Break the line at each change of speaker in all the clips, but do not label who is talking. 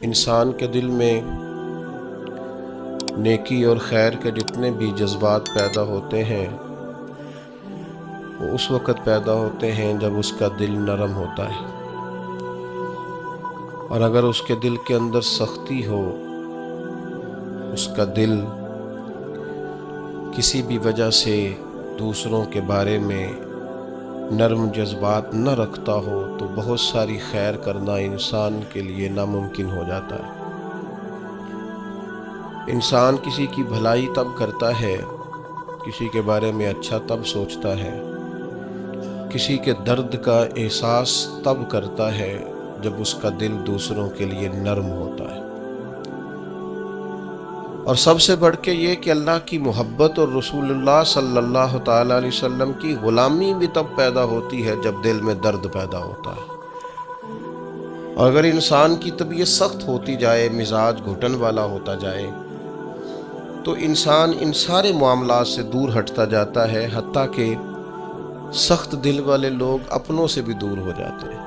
انسان کے دل میں نیکی اور خیر کے جتنے بھی جذبات پیدا ہوتے ہیں وہ اس وقت پیدا ہوتے ہیں جب اس کا دل نرم ہوتا ہے، اور اگر اس کے دل کے اندر سختی ہو، اس کا دل کسی بھی وجہ سے دوسروں کے بارے میں نرم جذبات نہ رکھتا ہو تو بہت ساری خیر کرنا انسان کے لیے ناممکن ہو جاتا ہے۔ انسان کسی کی بھلائی تب کرتا ہے، کسی کے بارے میں اچھا تب سوچتا ہے، کسی کے درد کا احساس تب کرتا ہے جب اس کا دل دوسروں کے لیے نرم ہوتا ہے۔ اور سب سے بڑھ کے یہ کہ اللہ کی محبت اور رسول اللہ صلی اللہ تعالیٰ علیہ وسلم کی غلامی بھی تب پیدا ہوتی ہے جب دل میں درد پیدا ہوتا ہے۔ اور اگر انسان کی طبیعت سخت ہوتی جائے، مزاج گھٹن والا ہوتا جائے، تو انسان ان سارے معاملات سے دور ہٹتا جاتا ہے، حتیٰ کہ سخت دل والے لوگ اپنوں سے بھی دور ہو جاتے ہیں۔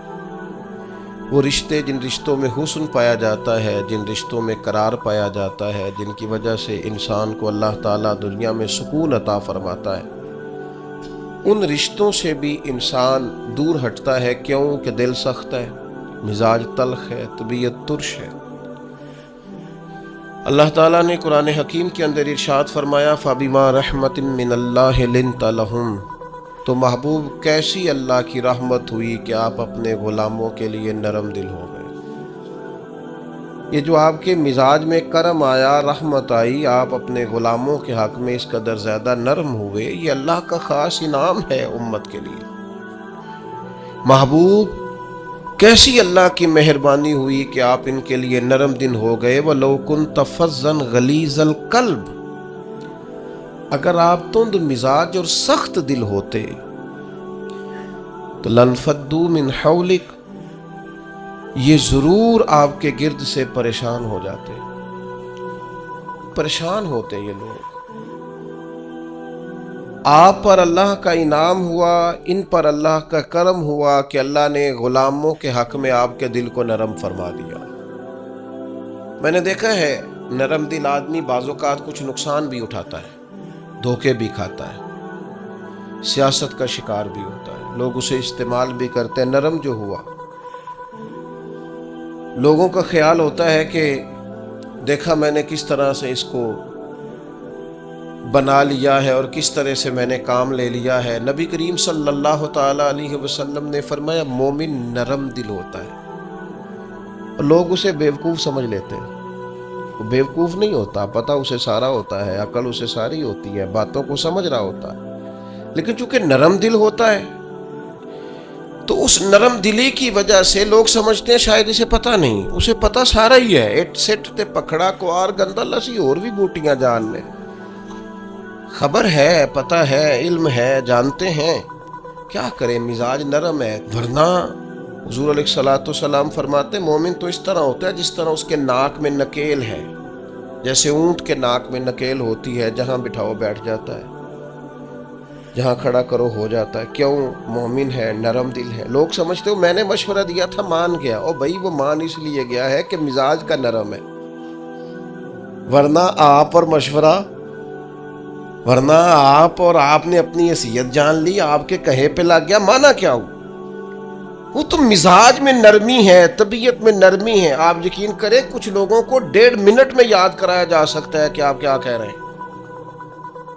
وہ رشتے، جن رشتوں میں حسن پایا جاتا ہے، جن رشتوں میں قرار پایا جاتا ہے، جن کی وجہ سے انسان کو اللہ تعالیٰ دنیا میں سکون عطا فرماتا ہے، ان رشتوں سے بھی انسان دور ہٹتا ہے۔ کیوں کہ دل سخت ہے، مزاج تلخ ہے، طبیعت ترش ہے۔ اللہ تعالیٰ نے قرآن حکیم کے اندر ارشاد فرمایا فَبِمَا رَحْمَةٍ مِّنَ اللَّهِ لِنْتَ لَهُمْ، تو محبوب کیسی اللہ کی رحمت ہوئی کہ آپ اپنے غلاموں کے لیے نرم دل ہو گئے۔ یہ جو آپ کے مزاج میں کرم آیا، رحمت آئی، آپ اپنے غلاموں کے حق میں اس قدر زیادہ نرم ہوئے، یہ اللہ کا خاص انعام ہے امت کے لیے۔ محبوب کیسی اللہ کی مہربانی ہوئی کہ آپ ان کے لیے نرم دل ہو گئے۔ وَلَوْ كُنْتَ فَظًّا غَلِيظَ الْقَلْبِ، اگر آپ تند مزاج اور سخت دل ہوتے تو لَانفَضُّوا مِنْ حَوْلِكَ، یہ ضرور آپ کے گرد سے پریشان ہو جاتے، پریشان ہوتے یہ لوگ۔ آپ پر اللہ کا انعام ہوا، ان پر اللہ کا کرم ہوا کہ اللہ نے غلاموں کے حق میں آپ کے دل کو نرم فرما دیا۔ میں نے دیکھا ہے نرم دل آدمی بعض اوقات کچھ نقصان بھی اٹھاتا ہے، دھوکے بھی کھاتا ہے، سیاست کا شکار بھی ہوتا ہے، لوگ اسے استعمال بھی کرتے ہیں۔ نرم جو ہوا، لوگوں کا خیال ہوتا ہے کہ دیکھا میں نے کس طرح سے اس کو بنا لیا ہے اور کس طرح سے میں نے کام لے لیا ہے۔ نبی کریم صلی اللہ تعالیٰ علیہ وسلم نے فرمایا مومن نرم دل ہوتا ہے، اور لوگ اسے بیوقوف سمجھ لیتے ہیں۔ وہ بیوقوف نہیں ہوتا، پتہ اسے سارا ہوتا ہے، عقل اسے ساری ہوتی ہے، باتوں کو سمجھ رہا ہوتا ہے، لیکن چونکہ نرم دل ہوتا ہے تو اس نرم دلی کی وجہ سے لوگ سمجھتے ہیں شاید اسے پتہ نہیں، اسے پتہ سارا ہی ہے۔ اٹ سٹ تے پکڑا کوار گندا لسی اور بھی بوٹیاں جان لے، خبر ہے، پتہ ہے، علم ہے، جانتے ہیں، کیا کریں، مزاج نرم ہے۔ ورنہ حضور علیہ الصلوۃ والسلام فرماتے مومن تو اس طرح ہوتا ہے جس طرح اس کے ناک میں نکیل ہے، جیسے اونٹ کے ناک میں نکیل ہوتی ہے، جہاں بٹھاؤ بیٹھ جاتا ہے، جہاں کھڑا کرو ہو جاتا ہے۔ کیوں؟ مومن ہے، نرم دل ہے۔ لوگ سمجھتے ہو میں نے مشورہ دیا تھا مان گیا، او بھائی وہ مان اس لیے گیا ہے کہ مزاج کا نرم ہے، ورنہ آپ اور آپ نے اپنی حیثیت جان لی، آپ کے کہے پہ لگ گیا، مانا کیا ہو؟ وہ تو مزاج میں نرمی ہے، طبیعت میں نرمی ہے۔ آپ یقین کریں کچھ لوگوں کو 1.5 منٹ میں یاد کرایا جا سکتا ہے کہ آپ کیا کہہ رہے ہیں،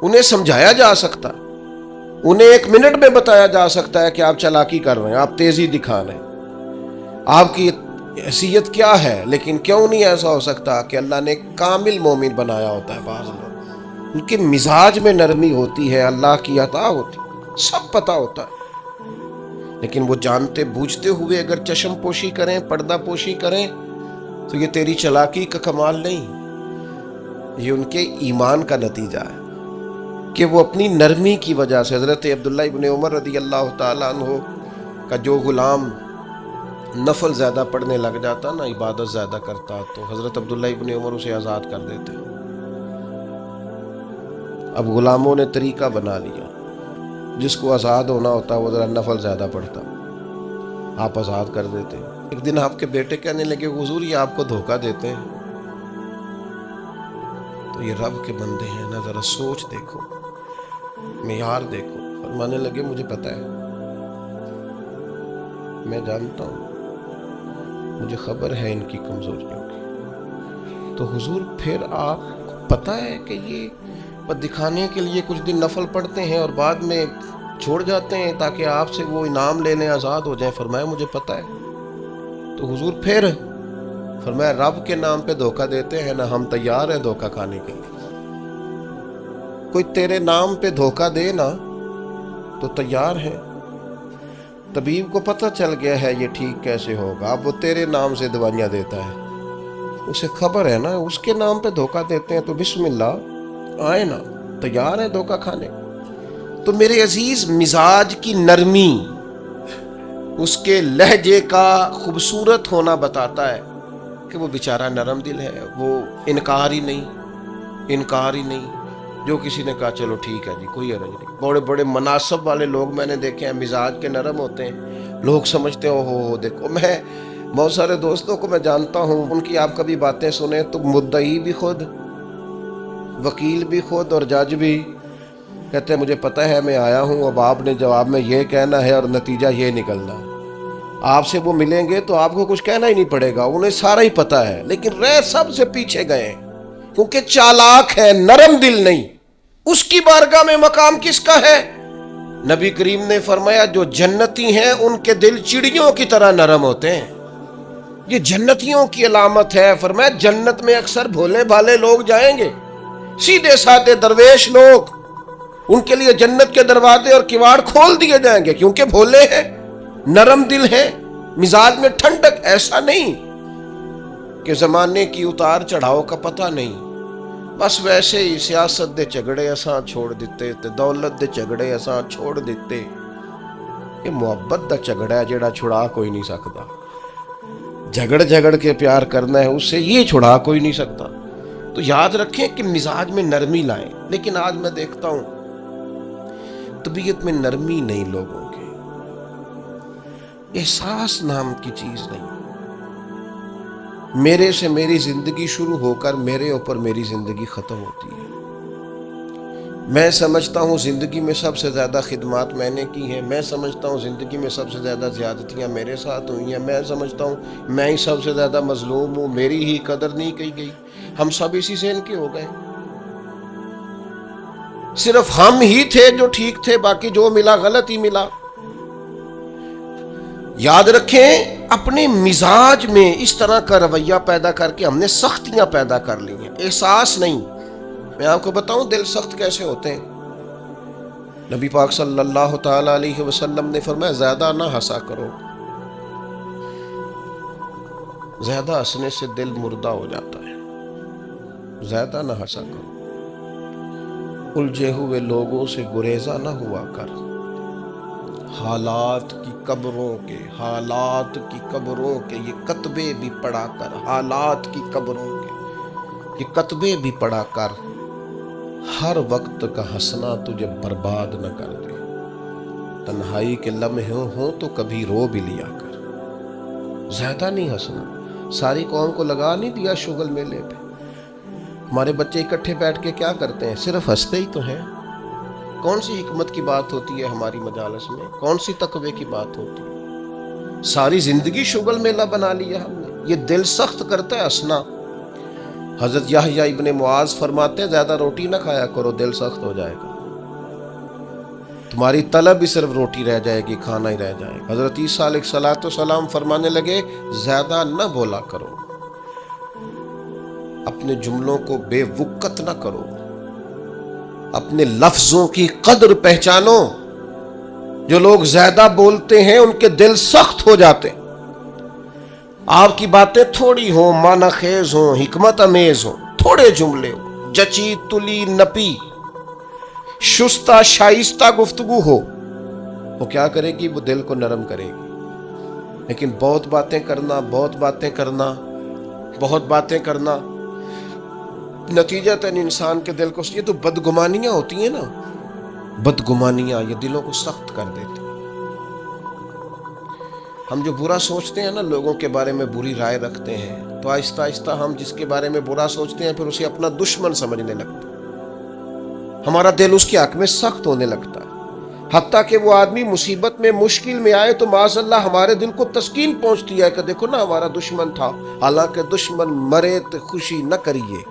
انہیں سمجھایا جا سکتا، انہیں 1 منٹ میں بتایا جا سکتا ہے کہ آپ چالاکی کر رہے ہیں، آپ تیزی دکھا رہے ہیں، آپ کی حیثیت کیا ہے۔ لیکن کیوں نہیں ایسا ہو سکتا کہ اللہ نے کامل مومن بنایا ہوتا ہے، بعض لوگ ان کے مزاج میں نرمی ہوتی ہے، اللہ کی عطا ہوتی ہے، سب پتہ ہوتا ہے، لیکن وہ جانتے بوجھتے ہوئے اگر چشم پوشی کریں، پردہ پوشی کریں تو یہ تیری چالاکی کا کمال نہیں، یہ ان کے ایمان کا نتیجہ ہے کہ وہ اپنی نرمی کی وجہ سے۔ حضرت عبداللہ ابن عمر رضی اللہ تعالیٰ عنہ کا جو غلام نفل زیادہ پڑھنے لگ جاتا نا، عبادت زیادہ کرتا، تو حضرت عبداللہ ابن عمر اسے آزاد کر دیتے۔ اب غلاموں نے طریقہ بنا لیا، جس کو آزاد ہونا ہوتا وہ ذرا نفل زیادہ پڑھتا، آپ آزاد کر دیتے۔ ایک دن آپ کے بیٹے کہنے لگے حضور یہ آپ کو دھوکہ دیتے ہیں، تو یہ رب کے بندے ہیں نا، ذرا سوچ دیکھو، معیار دیکھو۔ فرمانے لگے مجھے پتہ ہے، میں جانتا ہوں، مجھے خبر ہے ان کی کمزوریوں کی۔ تو حضور پھر آپ کو پتہ ہے کہ یہ بس دکھانے کے لیے کچھ دن نفل پڑھتے ہیں اور بعد میں چھوڑ جاتے ہیں تاکہ آپ سے وہ انعام لینے آزاد ہو جائیں؟ فرمایا مجھے پتہ ہے۔ تو حضور پھر فرمایا رب کے نام پہ دھوکہ دیتے ہیں نا، ہم تیار ہیں دھوکہ کھانے کے لیے۔ کوئی تیرے نام پہ دھوکہ دے نا تو تیار ہے۔ طبیب کو پتہ چل گیا ہے یہ ٹھیک کیسے ہوگا، اب وہ تیرے نام سے دوائیاں دیتا ہے، اسے خبر ہے نا اس کے نام پہ دھوکہ دیتے ہیں، تو بسم اللہ آئے نا، تیار ہے دھوکہ کھانے۔ تو میرے عزیز، مزاج کی نرمی، اس کے لہجے کا خوبصورت ہونا بتاتا ہے کہ وہ بیچارہ نرم دل ہے، وہ انکار ہی نہیں۔ جو کسی نے کہا چلو ٹھیک ہے جی، کوئی حرج نہیں۔ بڑے بڑے مناسب والے لوگ میں نے دیکھے ہیں، مزاج کے نرم ہوتے ہیں، لوگ سمجھتے ہیں ہو دیکھو۔ میں بہت سارے دوستوں کو میں جانتا ہوں، ان کی آپ کبھی باتیں سنیں تو مدعی بھی خود، وکیل بھی خود اور جج بھی، کہتے ہیں مجھے پتہ ہے میں آیا ہوں، اب آپ نے جواب میں یہ کہنا ہے اور نتیجہ یہ نکلنا ہے۔ آپ سے وہ ملیں گے تو آپ کو کچھ کہنا ہی نہیں پڑے گا، انہیں سارا ہی پتہ ہے، لیکن رہ سب سے پیچھے گئے ہیں کیونکہ چالاک ہے، نرم دل نہیں۔ اس کی بارگاہ میں مقام کس کا ہے؟ نبی کریم نے فرمایا جو جنتی ہیں ان کے دل چڑیوں کی طرح نرم ہوتے ہیں، یہ جنتیوں کی علامت ہے۔ فرمایا جنت میں اکثر بھولے بھالے لوگ جائیں گے، سیدھے سادے درویش لوگ، ان کے لیے جنت کے دروازے اور کواڑ کھول دیے جائیں گے کیونکہ بھولے ہیں، نرم دل ہیں، مزاج میں ٹھنڈک۔ ایسا نہیں کہ زمانے کی اتار چڑھاؤ کا پتہ نہیں، بس ویسے ہی سیاست دے جھگڑے اساں چھوڑ دیتے تے دولت دے جھگڑے اساں چھوڑ دیتے۔ یہ محبت دا جھگڑا ہے جڑا چھڑا کوئی نہیں سکتا، جھگڑ کے پیار کرنا ہے، اس سے یہ چھڑا کوئی نہیں سکتا۔ تو یاد رکھیں کہ مزاج میں نرمی لائیں۔ لیکن آج میں دیکھتا ہوں طبیعت میں نرمی نہیں لوگوں کے، احساس نام کی چیز نہیں۔ میرے سے میری زندگی شروع ہو کر میرے اوپر میری زندگی ختم ہوتی ہے۔ میں سمجھتا ہوں زندگی میں سب سے زیادہ خدمات میں نے کی ہیں، میں سمجھتا ہوں زندگی میں سب سے زیادہ زیادتیاں میرے ساتھ ہوئی ہیں، میں سمجھتا ہوں میں ہی سب سے زیادہ مظلوم ہوں، میری ہی قدر نہیں کی گئی۔ ہم سب اسی ذہن کے ہو گئے، صرف ہم ہی تھے جو ٹھیک تھے، باقی جو ملا غلط ہی ملا۔ یاد رکھیں اپنے مزاج میں اس طرح کا رویہ پیدا کر کے ہم نے سختیاں پیدا کر لی ہیں، احساس نہیں۔ میں آپ کو بتاؤں دل سخت کیسے ہوتے ہیں۔ نبی پاک صلی اللہ تعالی علیہ وسلم نے فرمایا زیادہ نہ ہنسا کرو، زیادہ ہنسنے سے دل مردہ ہو جاتا ہے، زیادہ نہ ہنسا کرو۔ الجھے ہوئے لوگوں سے گریزہ نہ ہوا کر، حالات کی قبروں کے یہ کتبے بھی پڑھا کر، حالات کی قبروں کے یہ کتبے بھی پڑھا کر، ہر وقت کا ہنسنا تجھے برباد نہ کر دے، تنہائی کے لمحے ہوں تو کبھی رو بھی لیا کر۔ زیادہ نہیں ہنسنا، ساری قوم کو لگا نہیں دیا شغل میلے پہ۔ ہمارے بچے اکٹھے بیٹھ کے کیا کرتے ہیں؟ صرف ہنستے ہی تو ہیں۔ کون سی حکمت کی بات ہوتی ہے ہماری مجالس میں؟ کون سی تقوی کی بات ہوتی ہے؟ ساری زندگی شغل میلہ بنا لیا ہم نے۔ یہ دل سخت کرتا ہے ہنسنا۔ حضرت یحییٰ ابن معاذ فرماتے ہیں زیادہ روٹی نہ کھایا کرو، دل سخت ہو جائے گا، تمہاری طلب ہی صرف روٹی رہ جائے گی، کھانا ہی رہ جائے گا۔ حضرت عیسیٰ علیہ السلام فرمانے لگے زیادہ نہ بولا کرو، اپنے جملوں کو بے وقت نہ کرو، اپنے لفظوں کی قدر پہچانو۔ جو لوگ زیادہ بولتے ہیں ان کے دل سخت ہو جاتے ہیں۔ آپ کی باتیں تھوڑی ہوں، معنی خیز ہوں، حکمت امیز ہوں، تھوڑے جملے ہوں، جچی تلی نپی شستہ شائستہ گفتگو ہو، وہ کیا کرے گی؟ وہ دل کو نرم کرے گی۔ لیکن بہت باتیں کرنا نتیجتاً انسان کے دل کو، یہ تو بدگمانیاں ہوتی ہیں نا، بدگمانیاں یہ دلوں کو سخت کر دیتی۔ ہم جو برا سوچتے ہیں نا، لوگوں کے بارے میں بری رائے رکھتے ہیں، تو آہستہ آہستہ ہم جس کے بارے میں برا سوچتے ہیں پھر اسے اپنا دشمن سمجھنے لگتے ہیں، ہمارا دل اس کے حق میں سخت ہونے لگتا ہے، حتیٰ کہ وہ آدمی مصیبت میں مشکل میں آئے تو معاذ اللہ ہمارے دل کو تسکین پہنچتی ہے کہ دیکھو نا ہمارا دشمن تھا، حالانکہ دشمن مرے تو خوشی نہ کریے،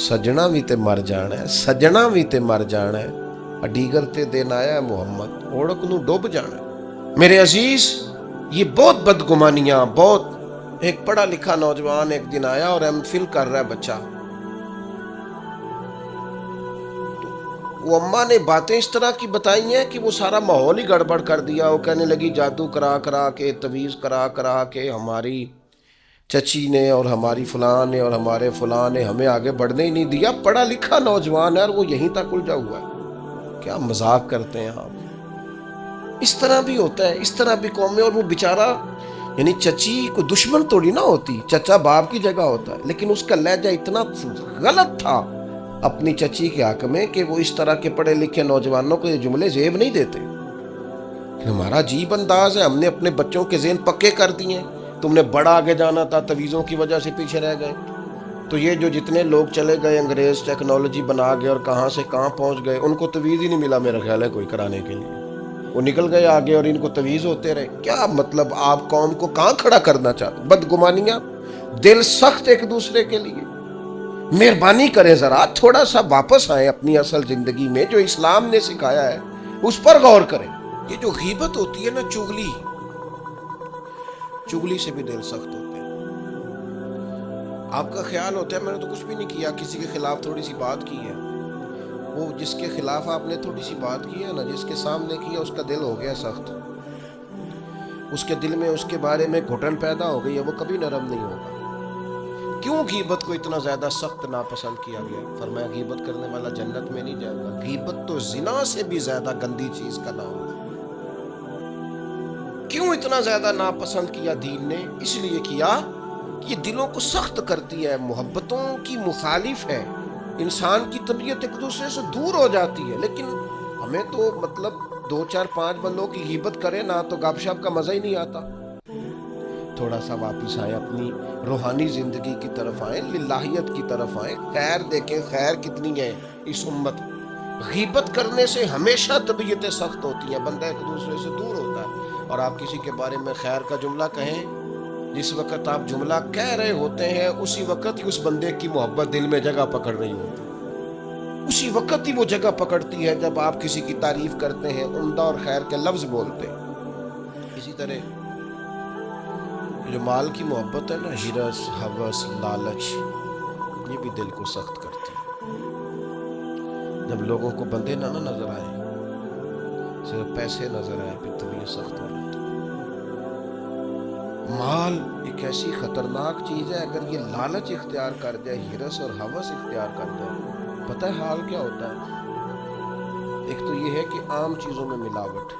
سجنا بھی تے مر جانا ہے، سجنا بھی تے مر جانا ہے، اڈیگر تے دین آیا ہے محمد، اوڑک نو ڈوب جانا ہے۔ میرے عزیز، یہ بہت بدگمانیاں، بہت ایک پڑھا لکھا نوجوان ایک دن آیا اور ایم فل کر رہا ہے بچہ، وہ اماں نے باتیں اس طرح کی بتائی ہیں کہ وہ سارا ماحول ہی گڑبڑ کر دیا۔ وہ کہنے لگی جادو کرا کرا کے، تویز کرا کرا کے ہماری چچی نے اور ہماری فلاں نے اور ہمارے فلاں نے ہمیں آگے بڑھنے ہی نہیں دیا۔ پڑھا لکھا نوجوان ہے اور وہ یہیں تک الجھا ہوا ہے۔ کیا مذاق کرتے ہیں آپ؟ اس طرح بھی ہوتا ہے، اس طرح بھی قوم میں۔ اور وہ بیچارہ، یعنی چچی کو دشمن توڑی نہ ہوتی، چچا باپ کی جگہ ہوتا ہے، لیکن اس کا لہجہ اتنا غلط تھا اپنی چچی کے حق میں کہ وہ اس طرح کے پڑھے لکھے نوجوانوں کو یہ جملے زیب نہیں دیتے۔ ہمارا عجیب انداز ہے، ہم نے اپنے بچوں کے ذہن پکے کر دیے ہیں۔ تم نے بڑا آگے جانا تھا، تویزوں کی وجہ سے پیچھے رہ گئے۔ تو یہ جو جتنے لوگ چلے گئے انگریز ٹیکنالوجی بنا گئے اور کہاں سے کہاں پہنچ گئے، ان کو تویز ہی نہیں ملا میرا خیال ہے کوئی کرانے کے لیے، وہ نکل گئے آگے اور ان کو تویز ہوتے رہے۔ کیا مطلب، آپ قوم کو کہاں کھڑا کرنا چاہتے؟ بدگمانیاں، دل سخت ایک دوسرے کے لیے۔ مہربانی کریں ذرا تھوڑا سا واپس آئیں اپنی اصل زندگی میں، جو اسلام نے سکھایا ہے اس پر غور کریں۔ یہ جو غیبت ہوتی ہے نا، چغلی سے بھی دل سخت ہوتے ہیں۔ آپ کا خیال ہوتا ہے میں نے تو کچھ بھی نہیں کیا، کسی کے خلاف تھوڑی سی بات کی ہے، وہ جس کے خلاف آپ نے تھوڑی سی بات کی ہے نا، جس کے سامنے کیا اس کا دل ہو گیا سخت، اس کے دل میں اس کے بارے میں گھٹن پیدا ہو گئی ہے، وہ کبھی نرم نہیں ہوگا۔ کیوں غیبت کو اتنا زیادہ سخت ناپسند کیا گیا؟ فرمایا غیبت کرنے والا جنت میں نہیں جائے گا۔ غیبت تو زنا سے بھی زیادہ گندی چیز کا نام ہے۔ کیوں اتنا زیادہ ناپسند کیا دین نے؟ اس لیے کیا کہ یہ دلوں کو سخت کرتی ہے، محبتوں کی مخالف ہے، انسان کی طبیعت ایک دوسرے سے دور ہو جاتی ہے۔ لیکن ہمیں تو مطلب 2 4 5 بندوں کی غیبت کرے نا تو گپ شپ کا مزہ ہی نہیں آتا۔ تھوڑا سا واپس آئیں، اپنی روحانی زندگی کی طرف آئیں، للہیت کی طرف آئیں، خیر دیکھیں، خیر کتنی ہے اس امت۔ غیبت کرنے سے ہمیشہ طبیعتیں سخت ہوتی ہیں، بندہ ایک دوسرے سے دور ہوتا ہے۔ اور آپ کسی کے بارے میں خیر کا جملہ کہیں، جس وقت آپ جملہ کہہ رہے ہوتے ہیں اسی وقت ہی اس بندے کی محبت دل میں جگہ پکڑ رہی ہوتی ہے، اسی وقت ہی وہ جگہ پکڑتی ہے جب آپ کسی کی تعریف کرتے ہیں، عمدہ اور خیر کے لفظ بولتے ہیں۔ اسی طرح جو مال کی محبت ہے نا، ہرس، ہوس، لالچ، یہ بھی دل کو سخت کرتی ہے۔ جب لوگوں کو بندے نہ نظر آئے، صرف پیسے نظر آئے، پھر طبیعت سخت ہو جاتی ہے۔ مال ایک ایسی خطرناک چیز ہے، اگر یہ لالچ اختیار کر جائے، ہرس اور ہوس اختیار کر جائے، پتہ ہے حال کیا ہوتا ہے؟ ایک تو یہ ہے کہ عام چیزوں میں ملاوٹ،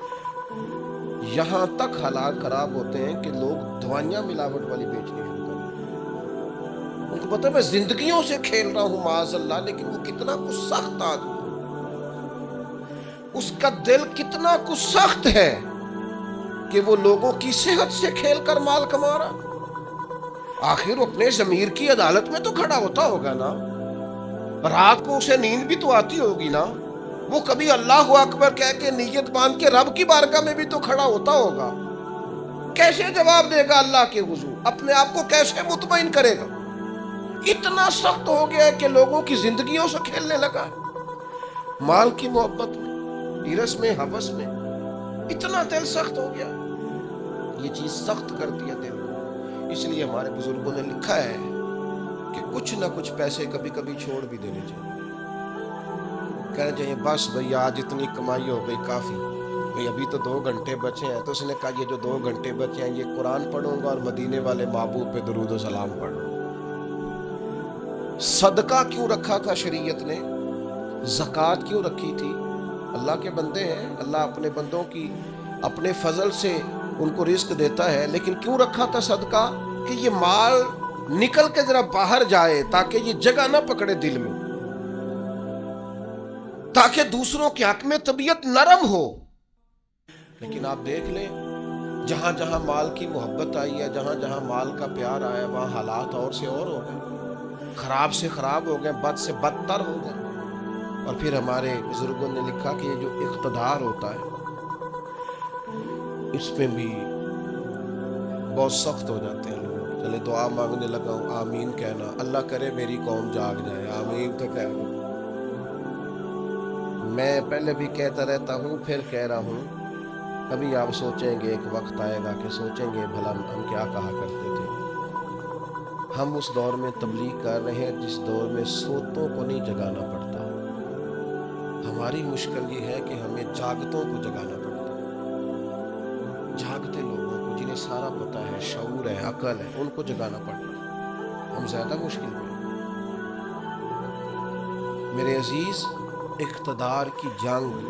یہاں تک حالات خراب ہوتے ہیں کہ لوگ دوائیاں ملاوٹ والی بیچنی شروع کر دیتے ہیں۔ ان کو پتہ ہے میں زندگیوں سے کھیل رہا ہوں معاذ اللہ، لیکن وہ کتنا کچھ سخت آدمی، اس کا دل کتنا کچھ سخت ہے کہ وہ لوگوں کی صحت سے کھیل کر مال کما رہا۔ آخر وہ اپنے ضمیر کی عدالت میں تو کھڑا ہوتا ہوگا نا، رات کو اسے نیند بھی تو آتی ہوگی نا، وہ کبھی اللہ اکبر کہہ کے نیت باندھ کے رب کی بارگاہ میں بھی تو کھڑا ہوتا ہوگا۔ کیسے جواب دے گا اللہ کے حضور؟ اپنے آپ کو کیسے مطمئن کرے گا؟ اتنا سخت ہو گیا ہے کہ لوگوں کی زندگیوں سے کھیلنے لگا، مال کی محبت میں، ہرس میں، ہوس میں، اتنا دل سخت ہو گیا۔ یہ چیز سخت کرتی ہے دل کو۔ اس لیے ہمارے بزرگوں نے لکھا ہے کہ کچھ نہ کچھ پیسے کبھی کبھی چھوڑ بھی دینے چاہیے، کہنا چاہیے بس بھئی آج اتنی کمائی ہو گئی کافی، بھئی ابھی تو 2 گھنٹے بچے ہیں، تو اس نے کہا یہ جو 2 گھنٹے بچے ہیں یہ قرآن پڑھوں گا اور مدینے والے محبوب پہ درود و سلام پڑھوں گا۔ صدقہ کیوں رکھا تھا شریعت نے؟ زکوٰۃ کیوں رکھی تھی؟ اللہ کے بندے ہیں، اللہ اپنے بندوں کی اپنے فضل سے ان کو رزق دیتا ہے، لیکن کیوں رکھا تھا صدقہ؟ کہ یہ مال نکل کے ذرا باہر جائے تاکہ یہ جگہ نہ پکڑے دل میں، تاکہ دوسروں کے حق میں طبیعت نرم ہو۔ لیکن آپ دیکھ لیں جہاں جہاں مال کی محبت آئی ہے، جہاں جہاں مال کا پیار آیا، وہاں حالات اور سے اور ہو گئے، خراب سے خراب ہو گئے، بد سے بدتر ہو گئے۔ اور پھر ہمارے بزرگوں نے لکھا کہ یہ جو اقتدار ہوتا ہے اس میں بھی بہت سخت ہو جاتے ہیں لوگ۔ چلے دعا مانگنے لگا ہوں، آمین کہنا، اللہ کرے میری قوم جاگ جائے، آمین تو کہہ رہا ہوں۔ میں پہلے بھی کہتا رہتا ہوں، پھر کہہ رہا ہوں، کبھی آپ سوچیں گے، ایک وقت آئے گا کہ سوچیں گے بھلا ہم کیا کہا کرتے تھے۔ ہم اس دور میں تبلیغ کر رہے ہیں جس دور میں سوتوں کو نہیں جگانا پڑتا۔ ہماری مشکل یہ ہے کہ ہمیں جاگتوں کو جگانا پڑتا ہے۔ جاگتے لوگوں کو جنہیں سارا پتہ ہے، شعور ہے، عقل ہے، ان کو جگانا پڑتا ہے۔ ہم زیادہ مشکل میں۔ میرے عزیز، اقتدار کی جنگ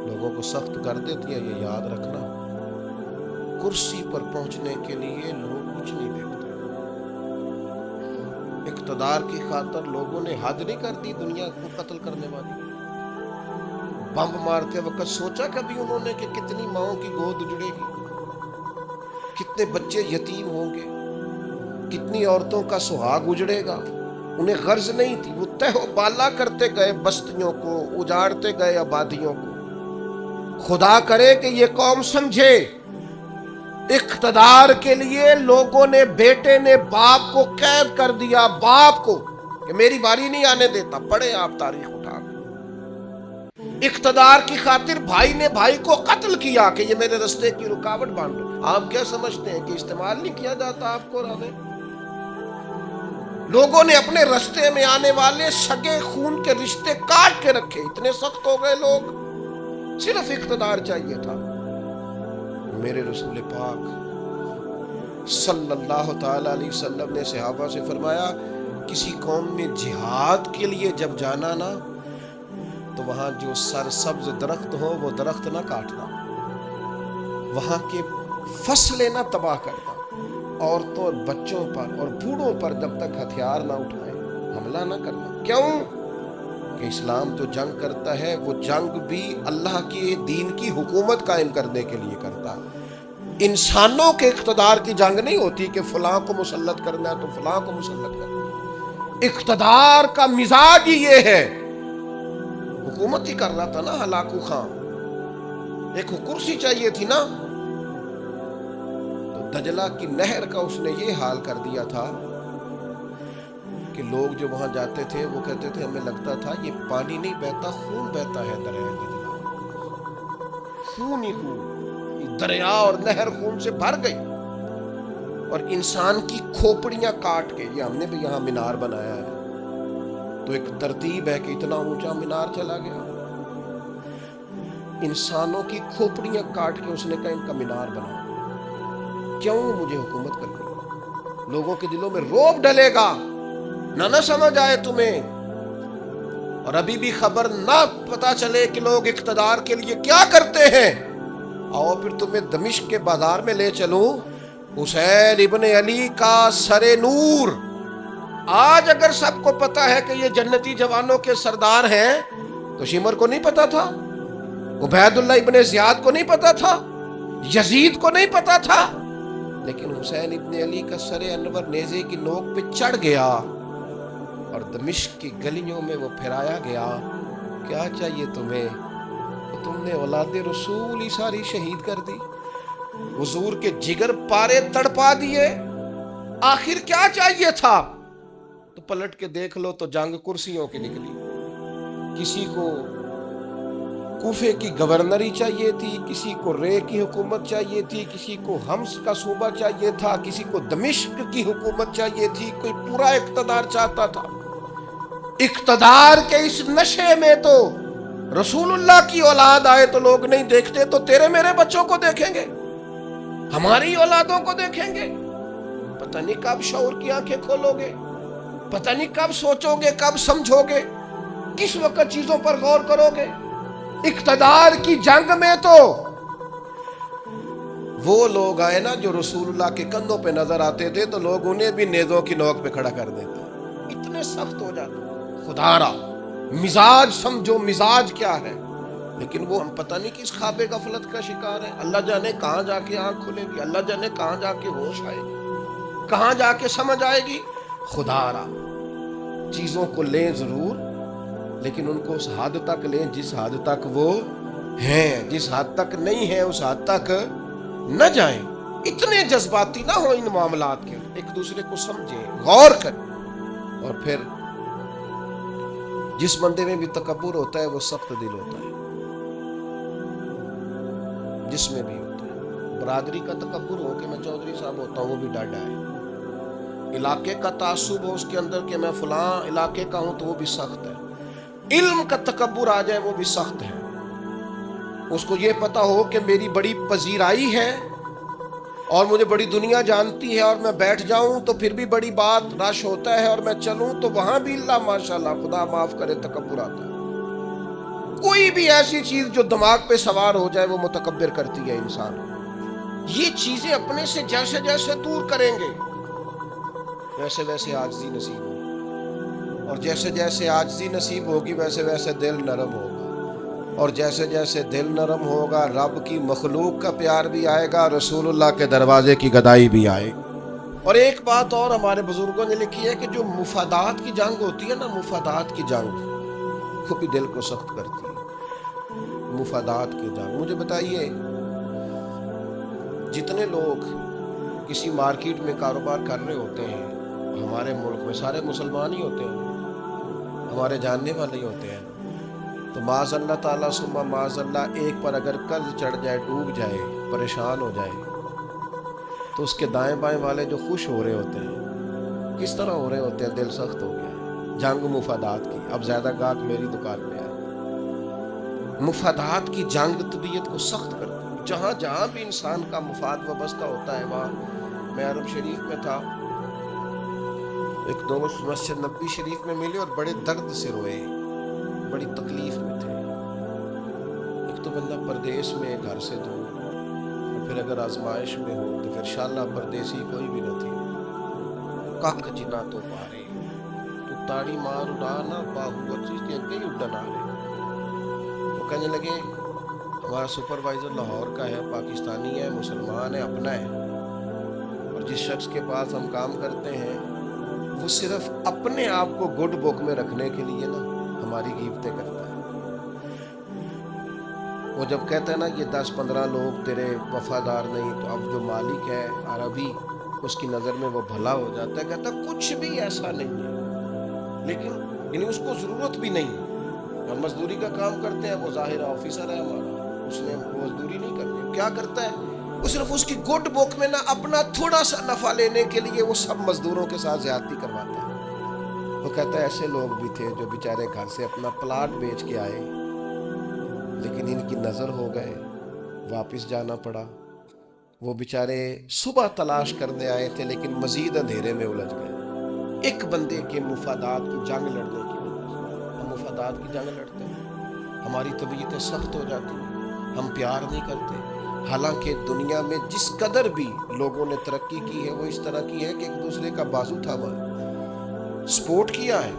لوگوں کو سخت کر دیتی ہے، یہ یاد رکھنا۔ کرسی پر پہنچنے کے لیے لوگ کچھ نہیں دیکھتے۔ اقتدار کی خاطر لوگوں نے حد نہیں کر دی دنیا کو قتل کرنے والی۔ بم مارتے وقت سوچا کبھی انہوں نے کہ کتنی ماؤں کی گود اجڑے گی، کتنے بچے یتیم ہوں گے، کتنی عورتوں کا سہاگ اجڑے گا؟ انہیں غرض نہیں تھی، وہ تہ و بالا کرتے گئے بستیوں کو، اجاڑتے گئے آبادیوں کو۔ خدا کرے کہ یہ قوم سمجھے، اقتدار کے لیے لوگوں نے، بیٹے نے باپ کو قید کر دیا، باپ کو، کہ میری باری نہیں آنے دیتا۔ پڑھے آپ تاریخ اٹھا کے۔ اقتدار کی خاطر بھائی نے بھائی کو قتل کیا کہ یہ میرے رستے کی رکاوٹ بن رہی۔ آپ کیا سمجھتے ہیں کہ استعمال نہیں کیا جاتا آپ کو؟ رانے لوگوں نے اپنے رستے میں آنے والے سگے خون کے رشتے کاٹ کے رکھے، اتنے سخت ہو گئے لوگ۔ صرف اقتدار چاہیے تھا۔ میرے رسول پاک صلی اللہ تعالی علیہ وسلم نے صحابہ سے فرمایا، کسی قوم میں جہاد کے لیے جب جانا نا تو وہاں جو سرسبز درخت ہو وہ درخت نہ کاٹنا، وہاں کے فصلیں نہ تباہ کرنا، عورتوں اور بچوں پر اور بوڑھوں پر جب تک ہتھیار نہ اٹھائیں حملہ نہ کرنا۔ کیوں؟ کہ اسلام جو جنگ کرتا ہے وہ جنگ بھی اللہ کے دین کی حکومت قائم کرنے کے لیے کرتا ہے۔ انسانوں کے اقتدار کی جنگ نہیں ہوتی کہ فلاں کو مسلط کرنا ہے تو فلاں کو مسلط کرنا ہے۔ اقتدار کا مزاج ہی یہ ہے۔ حکومت ہی کر رہا تھا نا ہلاکو خان، ایک کرسی چاہیے تھی نا، تو دجلہ کی نہر کا اس نے یہ حال کر دیا تھا کہ لوگ جو وہاں جاتے تھے وہ کہتے تھے ہمیں لگتا تھا یہ پانی نہیں بہتا، خون بہتا ہے دریائے دجلہ، خون ہی خون، دریا اور نہر خون سے بھر گئی۔ اور انسان کی کھوپڑیاں کاٹ کے، یہ ہم نے بھی یہاں مینار بنایا ہے تو ایک ترتیب ہے کہ اتنا اونچا مینار چلا گیا، انسانوں کی کھوپڑیاں کاٹ کے اس نے کہا ان کا مینار بنا۔ کیوں؟ مجھے حکومت کرنی۔ لوگوں کے دلوں میں رعب ڈلے گا، نہ سمجھ آئے تمہیں، اور ابھی بھی خبر نہ پتا چلے کہ لوگ اقتدار کے لیے کیا کرتے ہیں۔ آؤ پھر تمہیں دمشق کے بازار میں لے چلوں، حسین ابن علی کا سر نور۔ آج اگر سب کو پتا ہے کہ یہ جنتی جوانوں کے سردار ہیں تو شمر کو نہیں پتا تھا، عبید اللہ ابن زیاد کو نہیں پتا تھا، یزید کو نہیں پتا تھا، لیکن حسین ابن علی کا سر انور نیزے کی نوک پہ چڑھ گیا اور دمشق کی گلیوں میں وہ پھرایا گیا۔ کیا چاہیے تمہیں؟ تم نے اولاد رسول ہی ساری شہید کر دی، حضور کے جگر پارے تڑپا دیے، آخر کیا چاہیے تھا؟ تو پلٹ کے دیکھ لو تو جنگ کرسیوں کی نکلی۔ کسی کو کوفے کی گورنری چاہیے تھی، کسی کو رے کی حکومت چاہیے تھی، کسی کو حمص کا صوبہ چاہیے تھا، کسی کو دمشق کی حکومت چاہیے تھی، کوئی پورا اقتدار چاہتا تھا۔ اقتدار کے اس نشے میں تو رسول اللہ کی اولاد آئے تو لوگ نہیں دیکھتے، تو تیرے میرے بچوں کو دیکھیں گے، ہماری اولادوں کو دیکھیں گے۔ پتہ نہیں کب شعور کی آنکھیں کھولو گے، پتہ نہیں کب سوچو گے، کب سمجھو گے، کس وقت چیزوں پر غور کرو گے۔ اقتدار کی جنگ میں تو وہ لوگ آئے نا جو رسول اللہ کے کندھوں پہ نظر آتے تھے تو لوگ انہیں بھی نیزوں کی نوک پہ کھڑا کر دیتے، اتنے سخت ہو جاتے۔ خدا را مزاج سمجھو، مزاج کیا ہے۔ لیکن وہ ہم پتہ نہیں کس خواب غفلت کا شکار ہے. اللہ جانے کہاں جا کے آنکھ کھلے گی, اللہ جانے کہاں جا کے ہوش آئے گی, کہاں جا کے سمجھ آئے گی. خدا را چیزوں کو لیں ضرور, لیکن ان کو اس حد تک لیں جس حد تک وہ ہیں, جس حد تک نہیں ہیں اس حد تک نہ جائیں. اتنے جذباتی نہ ہو ان معاملات کے, ایک دوسرے کو سمجھیں, غور کریں. اور پھر جس بندے میں بھی تکبر ہوتا ہے وہ سخت دل ہوتا ہے, جس میں بھی ہوتا ہے. برادری کا تکبر ہو کہ میں چودھری صاحب ہوتا ہوں وہ بھی ڈاڈا ہے. علاقے کا تعصب ہو اس کے اندر کہ میں فلاں علاقے کا ہوں تو وہ بھی سخت ہے. علم کا تکبر آ جائے وہ بھی سخت ہے. اس کو یہ پتا ہو کہ میری بڑی پذیرائی ہے اور مجھے بڑی دنیا جانتی ہے, اور میں بیٹھ جاؤں تو پھر بھی بڑی بات رش ہوتا ہے, اور میں چلوں تو وہاں بھی اللہ ماشاءاللہ خدا معاف کرے تکبر آتا ہے. کوئی بھی ایسی چیز جو دماغ پہ سوار ہو جائے وہ متکبر کرتی ہے انسان. یہ چیزیں اپنے سے جیسے جیسے دور کریں گے ویسے ویسے عاجزی نصیب ہوگی, اور جیسے جیسے عاجزی نصیب ہوگی ویسے ویسے دل نرم ہوگا, اور جیسے جیسے دل نرم ہوگا رب کی مخلوق کا پیار بھی آئے گا, رسول اللہ کے دروازے کی گدائی بھی آئے گی. اور ایک بات اور ہمارے بزرگوں نے لکھی ہے کہ جو مفادات کی جنگ ہوتی ہے نا, مفادات کی جنگ وہ بھی دل کو سخت کرتی ہے. مفادات کی جنگ. مجھے بتائیے جتنے لوگ کسی مارکیٹ میں کاروبار کر رہے ہوتے ہیں ہمارے ملک میں, سارے مسلمان ہی ہوتے ہیں, ہمارے جاننے والے ہی ہوتے ہیں, تو معاذ اللہ تعالیٰ ثم معاذ اللہ ایک پر اگر قرض چڑھ جائے, ڈوب جائے, پریشان ہو جائے, تو اس کے دائیں بائیں والے جو خوش ہو رہے ہوتے ہیں کس طرح ہو رہے ہوتے ہیں, دل سخت ہو گیا ہے. جنگ مفادات کی. اب زیادہ گاہک میری دکان پہ آئے. مفادات کی جنگ طبیعت کو سخت کرتی ہے. جہاں جہاں بھی انسان کا مفاد وابستہ ہوتا ہے وہاں. میں عرب شریف میں تھا, ایک دوست مسجد نبوی شریف میں ملے اور بڑے درد سے روئے, بڑی تکلیف میں تھے. ایک تو بندہ پردیس میں گھر سے دور, اور پھر اگر آزمائش میں ہو تو پھر شاللہ پردیسی کوئی بھی نہ تھی. کاک جنا تو پارے تو تاڑی مار اڑانا باہو چیز کے اگے ہی اڈن آ رہے. وہ کہنے لگے ہمارا سپروائزر لاہور کا ہے, پاکستانی ہے, مسلمان ہے, اپنا ہے, اور جس شخص کے پاس ہم کام کرتے ہیں وہ صرف اپنے آپ کو گڈ بک میں رکھنے کے لیے نا ہماری غیبتیں کرتا ہے. وہ جب کہتا ہے نا یہ 10-15 لوگ تیرے وفادار نہیں, تو اب جو مالک ہے عربی اس کی نظر میں وہ بھلا ہو جاتا ہے. کہتا ہے کچھ بھی ایسا نہیں ہے, لیکن یعنی اس کو ضرورت بھی نہیں. ہم مزدوری کا کام کرتے ہیں, وہ ظاہر آفیسر ہے ہمارا, اس نے مزدوری نہیں کرنی. کیا کرتا ہے وہ صرف اس کی گڈ بک میں نا اپنا تھوڑا سا نفع لینے کے لیے وہ سب مزدوروں کے ساتھ زیادتی کرواتا ہے. وہ کہتا ہے ایسے لوگ بھی تھے جو بیچارے گھر سے اپنا پلاٹ بیچ کے آئے, لیکن ان کی نظر ہو گئے, واپس جانا پڑا. وہ بیچارے صبح تلاش کرنے آئے تھے لیکن مزید اندھیرے میں الجھ گئے. ایک بندے کے مفادات کی جنگ لڑنے کی وجہ سے. ہم مفادات کی جنگ لڑتے ہیں, ہماری طبیعتیں سخت ہو جاتی ہیں, ہم پیار نہیں کرتے. حالانکہ دنیا میں جس قدر بھی لوگوں نے ترقی کی ہے وہ اس طرح کی ہے کہ ایک دوسرے کا بازو تھاما ہے, سپورٹ کیا ہے,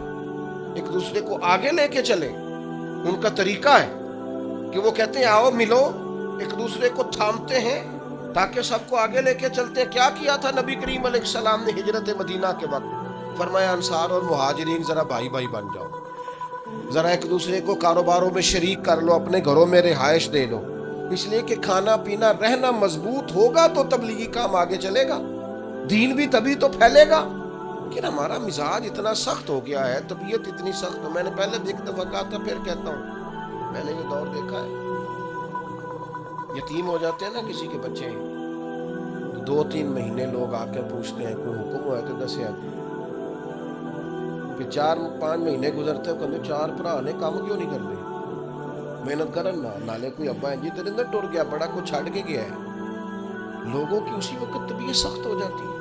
ایک دوسرے کو آگے لے کے چلے. ان کا طریقہ ہے کہ وہ کہتے ہیں آؤ ملو, ایک دوسرے کو تھامتے ہیں تاکہ سب کو آگے لے کے چلتے ہیں. کیا کیا تھا نبی کریم علیہ السلام نے ہجرت مدینہ کے وقت؟ فرمایا انصار اور مہاجرین ذرا بھائی بھائی بن جاؤ, ذرا ایک دوسرے کو کاروباروں میں شریک کر لو, اپنے گھروں میں رہائش دے لو. اس لیے کہ کھانا پینا رہنا مضبوط ہوگا تو تبلیغی کام آگے چلے گا, دین بھی تبھی تو پھیلے گا. لیکن ہمارا مزاج اتنا سخت ہو گیا ہے, طبیعت اتنی سخت ہو. میں نے پہلے بھی ایک دفعہ کہا تھا, پھر کہتا ہوں, میں نے یہ دور دیکھا ہے, یتیم ہو جاتے ہیں نا کسی کے بچے, 2-3 مہینے لوگ آ کے پوچھتے ہیں کوئی حکم ہوا ہے تو دسے آتے, پھر 4-5 مہینے گزرتے ہیں, کہتے 4 بھرا نے کام کیوں نہیں کرتے, محنت کرن نہ نالے کوئی ابا ہے جی تیرے اندر ٹر گیا, بڑا کچھ چھڑ کے گیا ہے. لوگوں کی اسی وقت طبیعت سخت ہو جاتی ہے,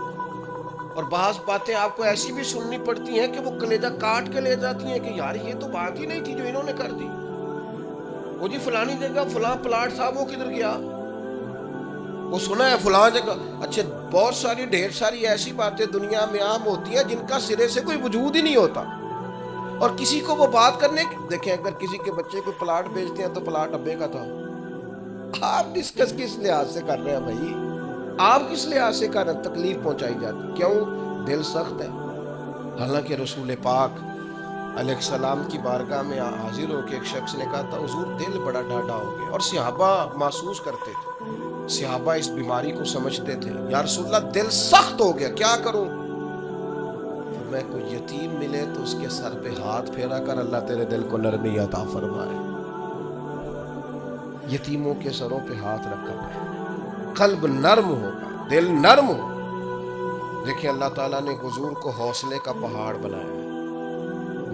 اور بعض باتیں آپ کو ایسی بھی سننی پڑتی ہیں کہ وہ کلیجہ کاٹ کے لے جاتی ہیں کہ یار یہ تو بات ہی نہیں تھی جو انہوں نے کر دی. وہ جی فلانی جگہ فلاں پلاٹ تھا وہ کدھر گیا, وہ سنا ہے فلاں جگہ. اچھا بہت ساری ڈھیر ساری ایسی باتیں دنیا میں عام ہوتی ہیں جن کا سرے سے کوئی وجود ہی نہیں ہوتا. اور کسی کو وہ بات کرنے کی، دیکھیں اگر کسی کے بچے کو پلاٹ بیچتے ہیں تو پلاٹ ابے کا تھا، آپ ڈسکس کس لحاظ سے کر رہے ہیں بھائی؟ آپ کس لحاظ سے کر رہے ہیں؟ تکلیف پہنچائی جاتی، کیوں؟ دل سخت ہے۔ حالانکہ رسول پاک علیہ السلام کی بارگاہ میں حاضر ہو کے ایک شخص نے کہا تھا حضور دل بڑا ڈاڈا ہو گیا، اور صحابہ محسوس کرتے تھے، صحابہ اس بیماری کو سمجھتے تھے، یا رسول اللہ دل سخت ہو گیا، کیا کروں؟ میں کوئی یتیم ملے تو اس کے سر پہ ہاتھ پھیرا کر اللہ تیرے دل کو نرمی عطا فرمائے۔ یتیموں کے سروں پہ ہاتھ رکھا ہے، قلب نرم ہوگا، دل نرم ہو۔ دیکھیں اللہ تعالیٰ نے حضور کو حوصلے کا پہاڑ بنایا ہے۔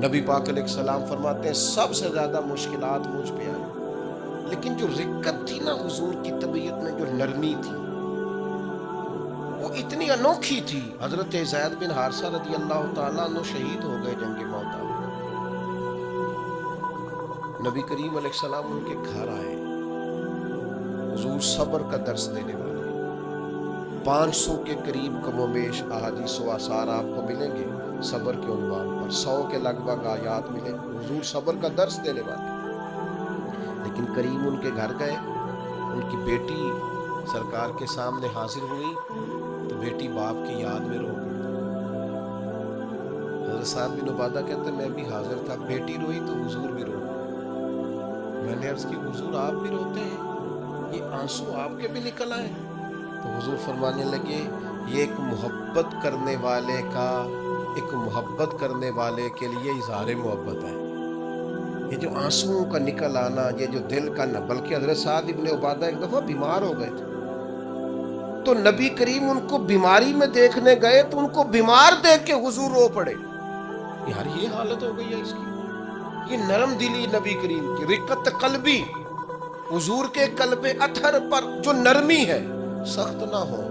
نبی پاک علیہ السلام فرماتے ہیں سب سے زیادہ مشکلات مجھ پہ آئی، لیکن جو رقت تھی نا حضور کی طبیعت میں، جو نرمی تھی، وہ اتنی انوکھی تھی۔ حضرت زید بن حارثہ رضی اللہ تعالیٰ عنہ شہید ہو گئے جنگ موتا میں۔ نبی کریم علیہ السلام ان کے گھر آئے، حضور صبر کا درس دینے والے، 500 کے قریب کم و بیش احادیث و آثار آپ کو ملیں گے صبر کے عنوان پر، 100 کے لگ بھگ آیات ملیں گے، حضور صبر کا درس دینے والے۔ لیکن کریم ان کے گھر گئے، ان کی بیٹی سرکار کے سامنے حاضر ہوئی تو بیٹی باپ کی یاد میں رو پڑی۔ حضرت سعد بن عبادہ کہتے ہیں میں بھی حاضر تھا، بیٹی روئی تو حضور بھی رو پڑے۔ میں نے عرض کی حضور آپ بھی روتے ہیں، یہ آنسو آپ کے بھی نکل آئے؟ تو حضور فرمانے لگے یہ ایک محبت کرنے والے کے لیے اظہار محبت ہے۔ یہ جو آنسوؤں کا نکل آنا، یہ جو دل کا نہ، بلکہ حضرت سعد بن عبادہ ایک دفعہ بیمار ہو گئے تھے، تو نبی کریم ان کو بیماری میں دیکھنے گئے تو ان کو بیمار دیکھ کے حضور رو پڑے۔ یار یہ حالت ہو گئی ہے اس کی، یہ نرم دلی نبی کریم کی، رقت قلبی، حضور کے قلب اطہر پر جو نرمی ہے، سخت نہ ہو،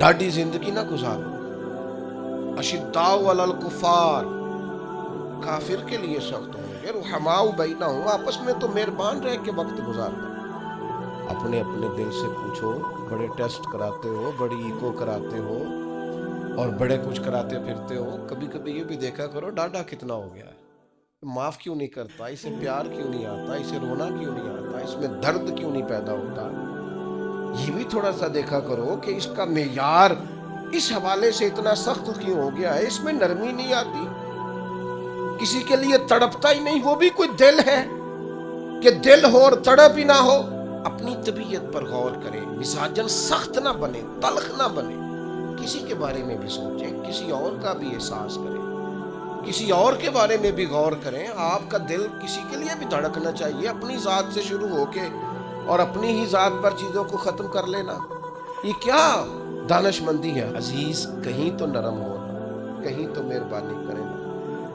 ڈاڈی زندگی نہ گزارو۔ اشداء علی الکفار، کافر کے لیے سخت ہوں گے، رحماء بینہم، آپس میں تو مہربان رہ کے وقت گزارنا۔ اپنے دل سے پوچھو، بڑے ٹیسٹ کراتے ہو، بڑی ایکو کراتے ہو اور بڑے کچھ کراتے پھرتے ہو، کبھی کبھی یہ بھی دیکھا کرو ڈاڈا کتنا ہو گیا ہے، معاف کیوں نہیں کرتا، اسے پیار کیوں نہیں آتا، اسے رونا کیوں نہیں آتا، اس میں درد کیوں نہیں پیدا ہوتا۔ یہ بھی تھوڑا سا دیکھا کرو کہ اس کا معیار اس حوالے سے اتنا سخت کیوں ہو گیا ہے، اس میں نرمی نہیں آتی، کسی کے لیے تڑپتا ہی نہیں، وہ بھی کوئی دل ہے کہ دل ہو اور تڑپ ہی نہ ہو۔ اپنی طبیعت پر غور کریں، مزاجن سخت نہ بنے، تلخ نہ بنے، کسی کے بارے میں بھی سوچیں، کسی اور کا بھی احساس کریں، کسی اور کے بارے میں بھی غور کریں۔ آپ کا دل کسی کے لیے بھی دھڑکنا چاہیے، اپنی ذات سے شروع ہو کے اور اپنی ہی ذات پر چیزوں کو ختم کر لینا، یہ کیا دانش مندی ہے؟ عزیز کہیں تو نرم ہونا، کہیں تو مہربانی کریں۔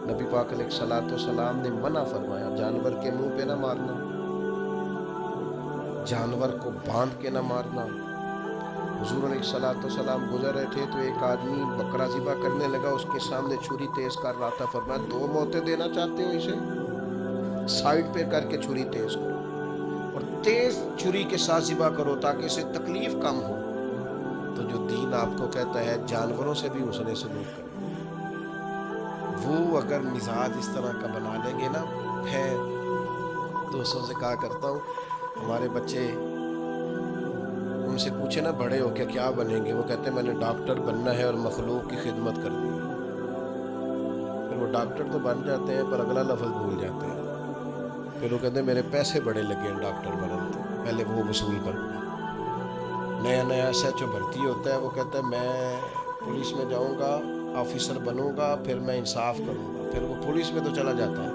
نبی پاک علیہ الصلوۃ والسلام نے منع فرمایا جانور کے منہ پہ نہ مارنا، جانور کو باندھ کے نہ مارنا۔ حضور علیہ الصلوۃ والسلام گزر رہے تھے تو ایک آدمی بکرا ذبح کرنے لگا، اس کے سامنے چھری تیز کر رہا تھا، فرمایا 2 موتیں دینا چاہتے ہو اسے؟ سائڈ پہ کر کے چھری تیز کرو اور تیز چھری کے ساتھ ذبح کرو تاکہ اسے تکلیف کم ہو۔ تو جو دین آپ کو کہتا ہے جانوروں سے بھی حسن سلوک کریں، وہ اگر مزاج اس طرح کا بنا لیں گے نا، ہے دوستوں سے کہا کرتا ہوں، ہمارے بچے ان سے پوچھے نا بڑے ہو کے کیا بنیں گے، وہ کہتے ہیں میں نے ڈاکٹر بننا ہے اور مخلوق کی خدمت کرنی ہے۔ پھر وہ ڈاکٹر تو بن جاتے ہیں پر اگلا لفظ بھول جاتے ہیں، پھر وہ کہتے ہیں میرے پیسے بڑے لگے ہیں ڈاکٹر بننے، پہلے وہ وصول کروں گا۔ نیا ایس ایچ او بھرتی ہوتا ہے، وہ کہتا ہے میں پولیس میں جاؤں گا، آفیسر بنوں گا، پھر میں انصاف کروں گا، پھر وہ پولیس میں تو چلا جاتا ہے،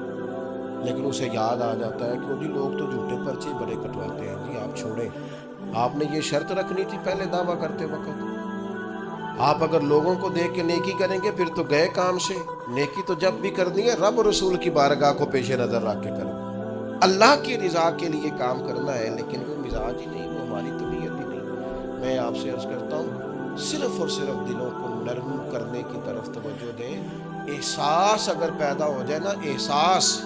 لیکن اسے یاد آ جاتا ہے کہ جی لوگ تو جھوٹے پرچے بڑے کٹواتے ہیں، جی آپ چھوڑیں، آپ نے یہ شرط رکھنی تھی پہلے دعویٰ کرتے وقت، آپ اگر لوگوں کو دیکھ کے نیکی کریں گے پھر تو گئے کام سے، نیکی تو جب بھی کرنی ہے رب رسول کی بارگاہ کو پیش نظر رکھ کے کریں، اللہ کی رضا کے لیے کام کرنا ہے، لیکن وہ مزاج ہی نہیں، وہ ہماری طبیعت ہی نہیں۔ میں آپ سے عرض کرتا ہوں صرف اور صرف دلوں کو نرم کرنے کی طرف توجہ دیں، احساس اگر پیدا ہو جائے نا، احساس،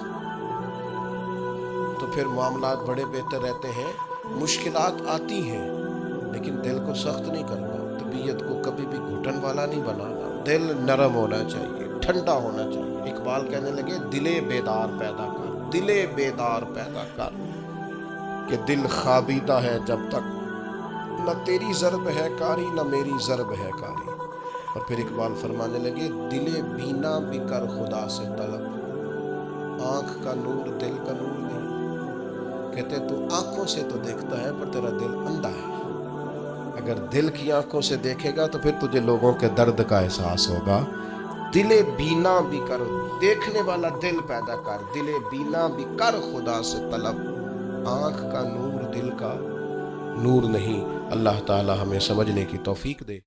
تو پھر معاملات بڑے بہتر رہتے ہیں۔ مشکلات آتی ہیں لیکن دل کو سخت نہیں کرنا، طبیعت کو کبھی بھی گھٹن والا نہیں بنانا، دل نرم ہونا چاہیے۔ ٹھنڈا ہونا چاہیے. اقبال کہنے لگے دل بیدار پیدا کر, دل بیدار پیدا کر, کہ دل خوابیدہ ہے جب تک, نہ تیری ضرب ہے کاری نہ میری ضرب ہے کاری. اور پھر اقبال فرمانے لگے دل بینا بھی کر خدا سے طلب, آنکھ کا نور دل کا نور نہیں. کہتے تو آنکھوں سے تو دیکھتا ہے پر تیرا دل اندھا ہے. اگر دل کی آنکھوں سے دیکھے گا تو پھر تجھے لوگوں کے درد کا احساس ہوگا. دل بینا بھی کر, دیکھنے والا دل پیدا کر, دل بینا بھی کر خدا سے طلب, آنکھ کا نور دل کا نور نہیں. اللہ تعالی ہمیں سمجھنے کی توفیق دے.